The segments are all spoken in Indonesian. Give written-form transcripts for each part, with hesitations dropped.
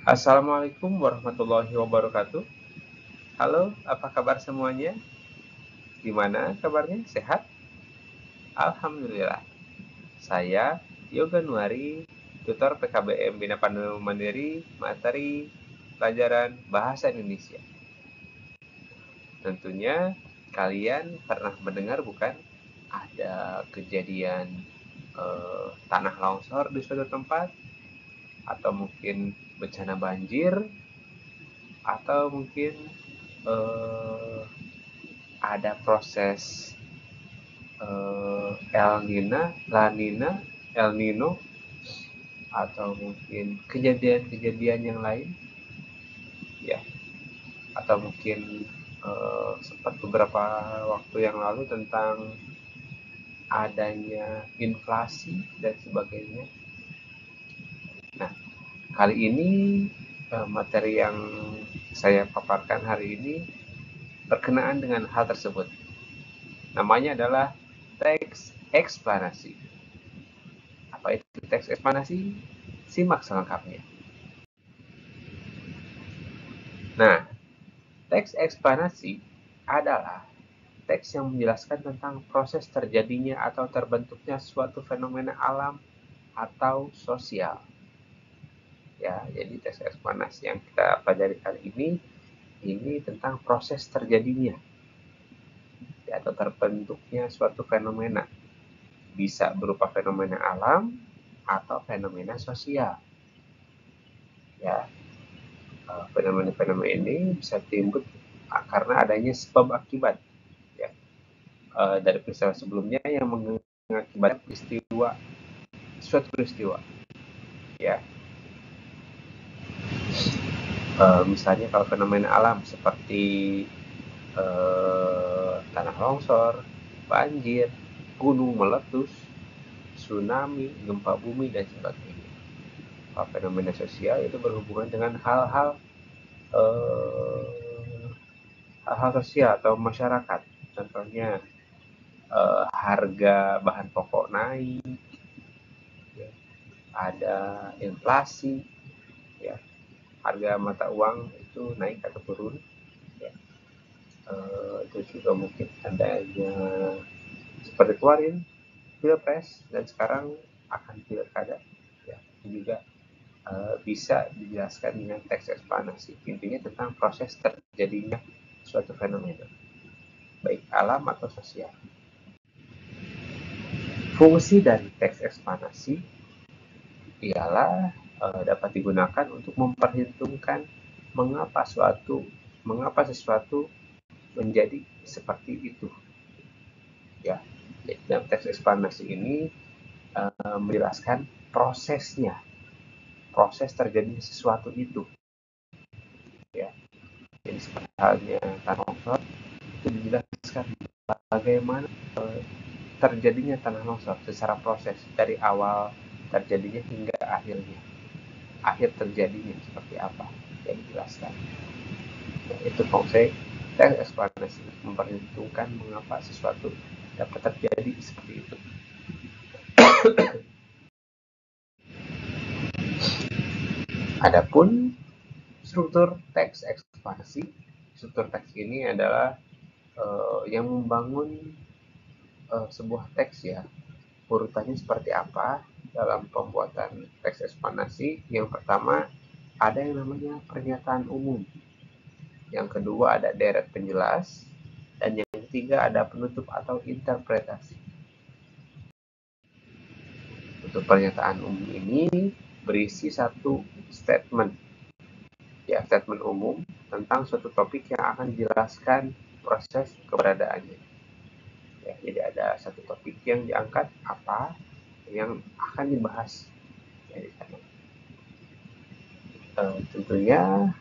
Assalamualaikum warahmatullahi wabarakatuh. Halo, apa kabar semuanya? Gimana kabarnya? Sehat? Alhamdulillah. Saya Yoga Nuari, tutor PKBM Bina Pandu Mandiri, materi pelajaran Bahasa Indonesia. Tentunya kalian pernah mendengar bukan? Ada kejadian tanah longsor di suatu tempat, atau mungkin bencana banjir, atau mungkin eh, ada proses La Nina, El Nino, atau mungkin kejadian-kejadian yang lain, ya, atau mungkin sempat beberapa waktu yang lalu tentang adanya inflasi dan sebagainya. Nah, kali ini materi yang saya paparkan hari ini berkenaan dengan hal tersebut. Namanya adalah teks eksplanasi. Apa itu teks eksplanasi? Simak selengkapnya. Nah, teks eksplanasi adalah teks yang menjelaskan tentang proses terjadinya atau terbentuknya suatu fenomena alam atau sosial. Ya, jadi teks eksplanasi yang kita pelajari kali ini tentang proses terjadinya ya, atau terbentuknya suatu fenomena. Bisa berupa fenomena alam atau fenomena sosial. Ya, fenomena-fenomena ini bisa timbul karena adanya sebab akibat, ya, dari peristiwa sebelumnya yang mengakibatkan suatu peristiwa, ya. Misalnya kalau fenomena alam seperti tanah longsor, banjir, gunung meletus, tsunami, gempa bumi dan sebagainya. Kalau fenomena sosial itu berhubungan dengan hal-hal sosial atau masyarakat. Contohnya harga bahan pokok naik, ya, ada inflasi, ya, harga mata uang itu naik atau turun, ya. Itu juga mungkin adanya seperti kemarin pilpres dan sekarang akan pilkada, ya, juga bisa dijelaskan dengan teks eksplanasi. Intinya tentang proses terjadinya suatu fenomena, baik alam atau sosial. Fungsi dari teks eksplanasi ialah dapat digunakan untuk memperhitungkan mengapa sesuatu menjadi seperti itu. Ya, jadi dalam teks eksplanasi ini menjelaskan proses terjadinya sesuatu itu. Ya, jadi seperti halnya tanah longsor itu dijelaskan bagaimana terjadinya tanah longsor secara proses dari awal terjadinya hingga akhir terjadinya seperti apa yang dijelaskan. Nah, itu fungsi teks eksplanasi, memperhitungkan mengapa sesuatu dapat terjadi seperti itu. Adapun struktur teks eksplanasi, struktur teks ini adalah yang membangun sebuah teks, ya. Urutannya seperti apa dalam pembuatan teks eksplanasi? Yang pertama ada yang namanya pernyataan umum, yang kedua ada deret penjelas, dan yang ketiga ada penutup atau interpretasi. Untuk pernyataan umum ini berisi satu statement, ya, statement umum tentang suatu topik yang akan dijelaskan proses keberadaannya. Ya, jadi ada satu topik yang diangkat, apa yang akan dibahas dari sana. Tentunya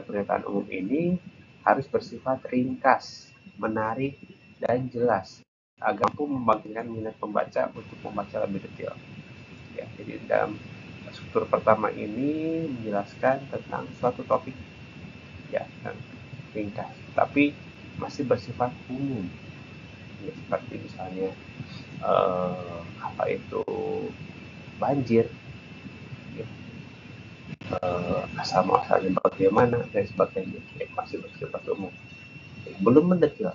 pernyataan umum ini harus bersifat ringkas, menarik, dan jelas agar mampu membangkitkan minat pembaca untuk membaca lebih detail. Ya, jadi dalam struktur pertama ini menjelaskan tentang suatu topik, ya, yang ringkas, tapi masih bersifat umum. Ya, seperti misalnya apa itu banjir, ya, asal muasalnya bagaimana dan sebagainya, ya, masih bersifat umum, belum mendetail.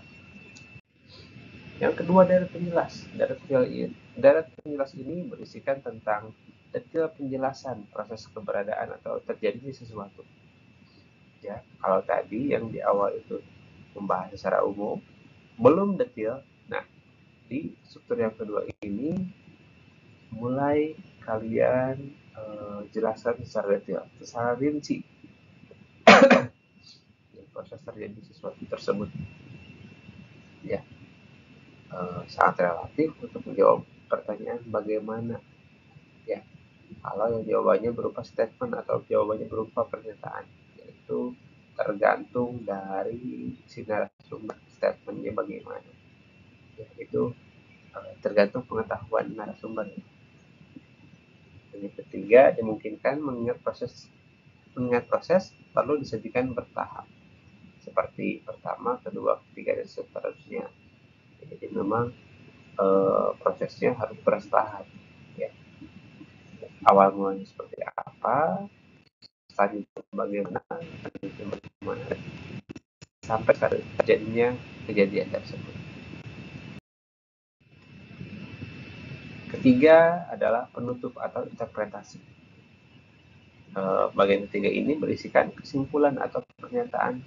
Yang kedua, deret penjelas. Deret penjelas ini berisikan tentang detail penjelasan proses keberadaan atau terjadinya sesuatu. Ya, kalau tadi yang di awal itu membahas secara umum, belum detail. Nah, di struktur yang kedua ini mulai kalian jelaskan secara detail, secara rinci proses terjadi sesuatu tersebut. Ya, sangat relatif untuk menjawab pertanyaan bagaimana. Ya, kalau yang jawabannya berupa statement atau jawabannya berupa pernyataan, yaitu tergantung dari si narasumber, statementnya bagaimana. Ya, itu tergantung pengetahuan narasumber. Dan yang ketiga, dimungkinkan mengingat proses perlu disajikan bertahap, seperti pertama, kedua, ketiga, dan seterusnya. Jadi memang prosesnya harus bertahap. Ya. Awal mulanya seperti apa, selanjutnya bagaimana, sampai terjadinya kejadian tersebut. Ketiga adalah penutup atau interpretasi. Bagian ketiga ini berisikan kesimpulan atau pernyataan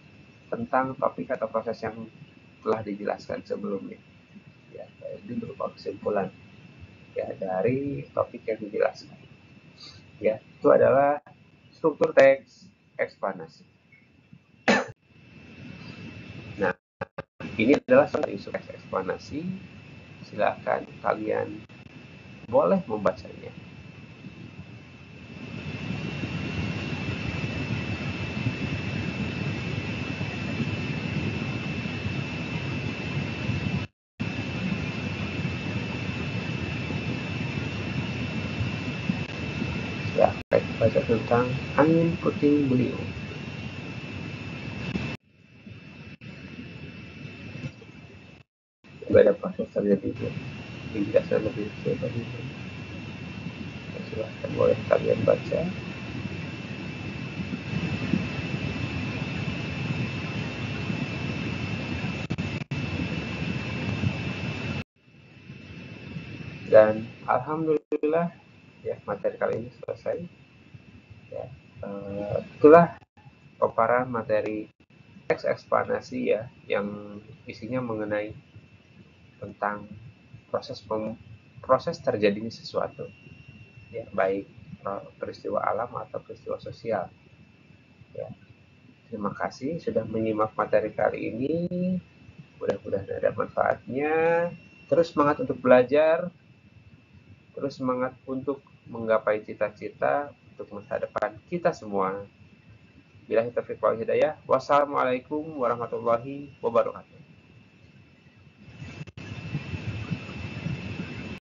tentang topik atau proses yang telah dijelaskan sebelumnya. Ya, ini berupa kesimpulan ya dari topik yang dijelaskan. Ya, itu adalah struktur teks eksplanasi. Nah, ini adalah soal isu teks eksplanasi. Silakan kalian boleh membacanya. Ya, baca tentang angin puting beliung. Juga ada proses terjadi penjelasan lebih detail. Silahkan boleh kalian baca. Dan alhamdulillah ya, materi kali ini selesai. Ya, itulah paparan materi teks eksplanasi ya, yang isinya mengenai tentang proses terjadinya sesuatu, ya, baik peristiwa alam atau peristiwa sosial. Ya, terima kasih sudah menyimak materi kali ini. Mudah-mudahan ada manfaatnya. Terus semangat untuk belajar, terus semangat untuk menggapai cita-cita untuk masa depan kita semua. Billahi taufiq wal hidayah. Wassalamualaikum warahmatullahi wabarakatuh.